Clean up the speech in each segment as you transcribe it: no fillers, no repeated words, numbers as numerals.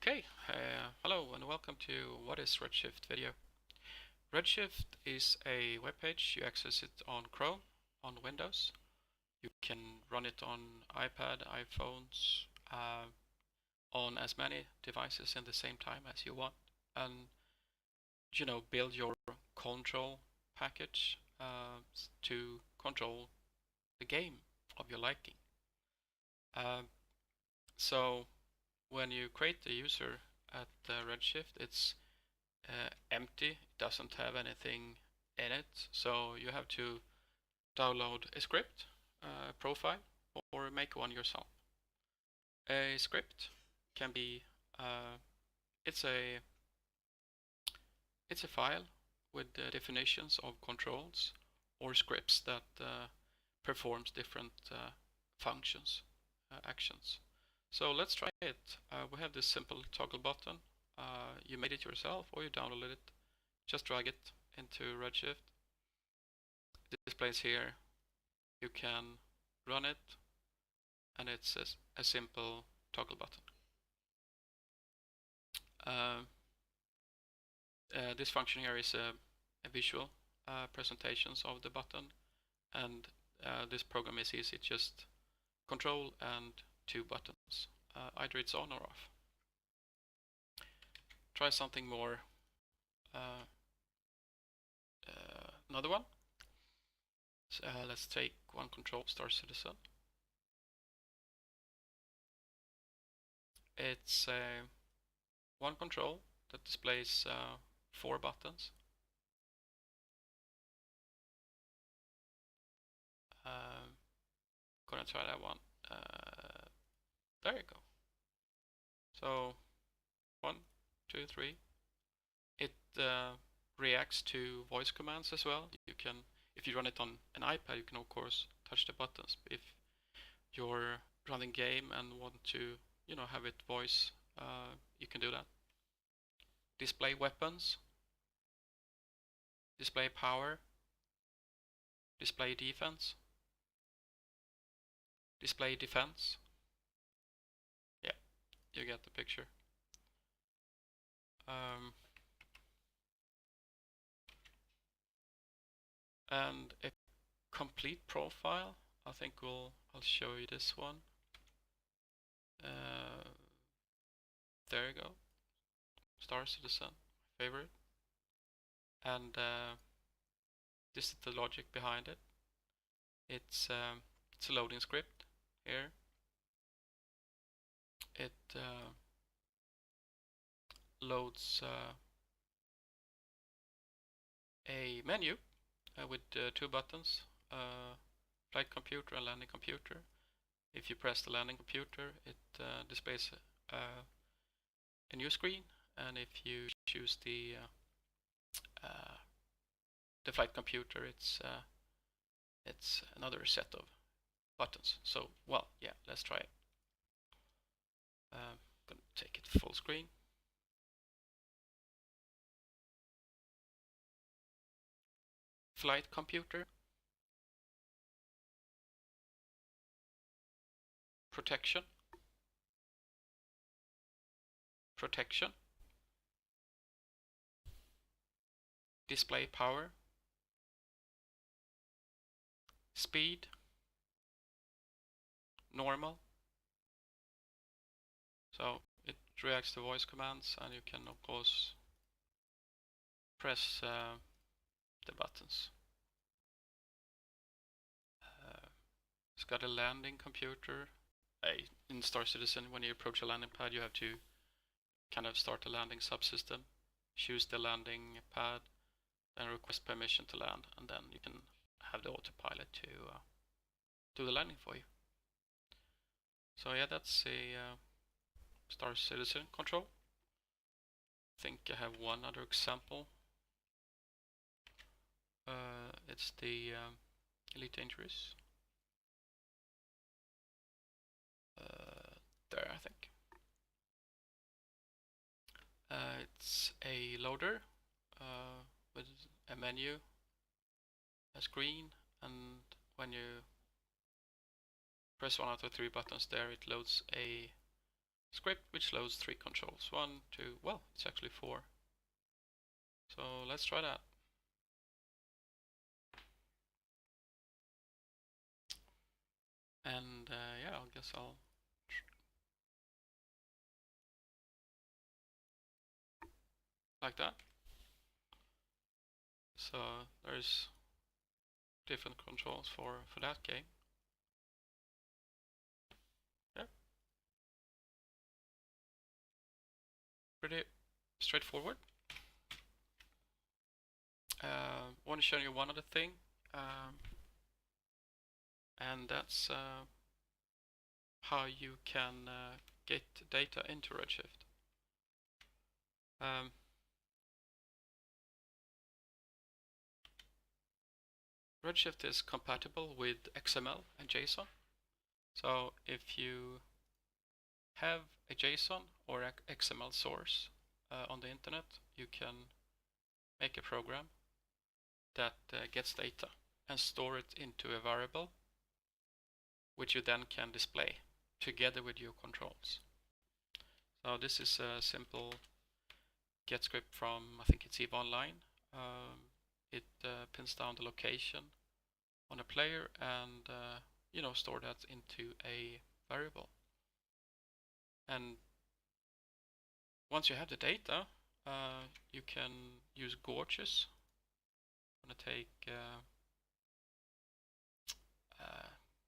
Okay, hello and welcome to What is Redshift video. Redshift is a web page. You access it on Chrome, on Windows. You can run it on iPad, iPhones, on as many devices in the same time as you want, and build your control package to control the game of your liking. So when you create the user at Redshift, it's empty. It doesn't have anything in it, so you have to download a script, profile, or make one yourself. A script can be it's a file with definitions of controls or scripts that performs different functions, actions. So let's try it. We have this simple toggle button. You made it yourself or you downloaded it. Just drag it into Redshift. It displays here. You can run it, and it's a simple toggle button. This function here is a visual presentations of the button, and this program is easy. Just control and two buttons. Either it's on or off. Try something more. Another one. So, let's take one control, Star Citizen. It's one control that displays 4 buttons. Gonna try that one. There you go. So 1, 2, 3. It reacts to voice commands as well. You can, if you run it on an iPad, you can of course touch the buttons. If you're running game and want to, have it voice, you can do that. Display weapons, display power, display defense, display defense. Yeah, you get the picture. And a complete profile, I think I'll show you this one. There you go. Star Citizen, my favorite. And this is the logic behind it. It's a loading script here. It loads a menu with 2 buttons, flight computer and landing computer. If you press the landing computer, it displays a new screen, and if you choose the flight computer, it's another set of buttons. So, well, yeah, let's try it. I'm gonna take it full screen. Flight computer, protection, display power, speed, normal. So it reacts to voice commands, and you can of course press the buttons. It's got a landing computer. In Star Citizen, when you approach a landing pad, you have to kind of start a landing subsystem, choose the landing pad, then request permission to land, and then you can have the autopilot to do the landing for you. So yeah, that's a Star Citizen control. I think I have one other example. It's the Elite Dangerous. There, I think. It's a loader with a menu, a screen, and when you press one out of 3 buttons there, it loads a script which loads 3 controls. 1, 2, well, it's actually 4. So let's try that. And yeah, I guess I'll like that. So there's different controls for that game. Yeah, pretty straightforward. I want to show you one other thing, and that's how you can get data into Redshift. Redshift is compatible with XML and JSON. So if you have a JSON or XML source on the internet, you can make a program that gets data and store it into a variable, which you then can display together with your controls. So this is a simple get script from, I think it's EVE Online. It pins down the location on a player and store that into a variable. And once you have the data, you can use gorges. I'm gonna take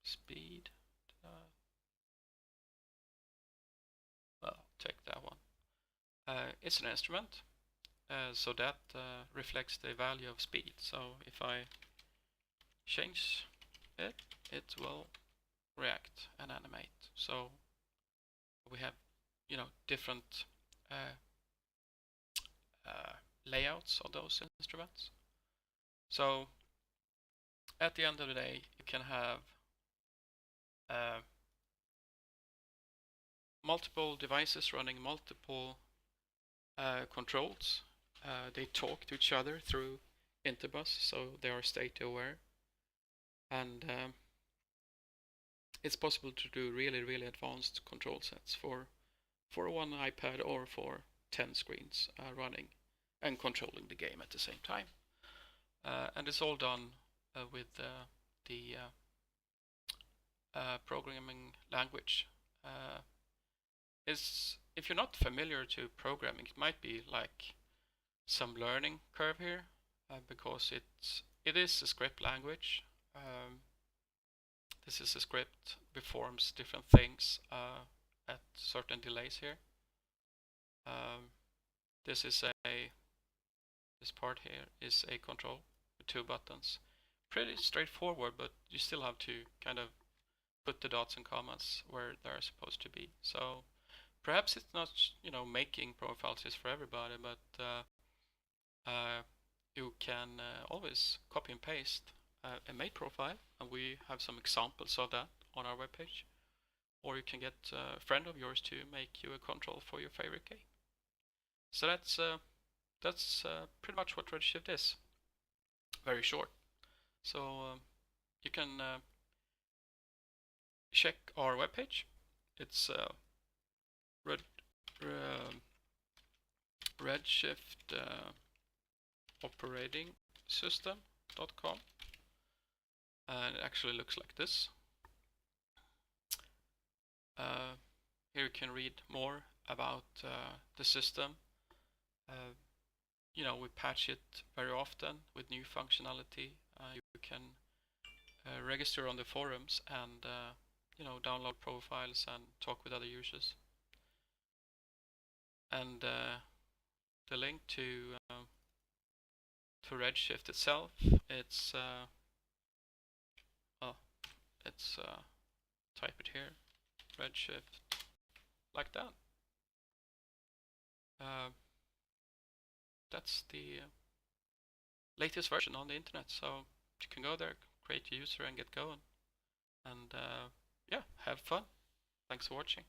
speed. Well, take that one. It's an instrument, so that reflects the value of speed. So if I change it, it will react and animate. So we have, different layouts of those instruments. So at the end of the day, you can have multiple devices running multiple controls. They talk to each other through interbus, so they are state aware. And it's possible to do really, really advanced control sets for one iPad or for 10 screens running and controlling the game at the same time. And it's all done with the programming language. If you're not familiar to programming, it might be like some learning curve here because it is a script language. This is a script performs different things at certain delays here. This part here is a control with 2 buttons. Pretty straightforward, but you still have to kind of put the dots and commas where they're supposed to be. So perhaps it's not, making profiles is for everybody, but you can always copy and paste a made profile, and we have some examples of that on our webpage. Or you can get a friend of yours to make you a control for your favorite game. So that's pretty much what Redshift is. Very short. So you can check our webpage. It's Redshift operating system.com, and it actually looks like this. Here you can read more about the system. We patch it very often with new functionality. You can register on the forums and download profiles and talk with other users. And the link to Redshift itself, it's type it here, Redshift, like that. That's the latest version on the internet, so you can go there, create a user and get going, and yeah, have fun. Thanks for watching.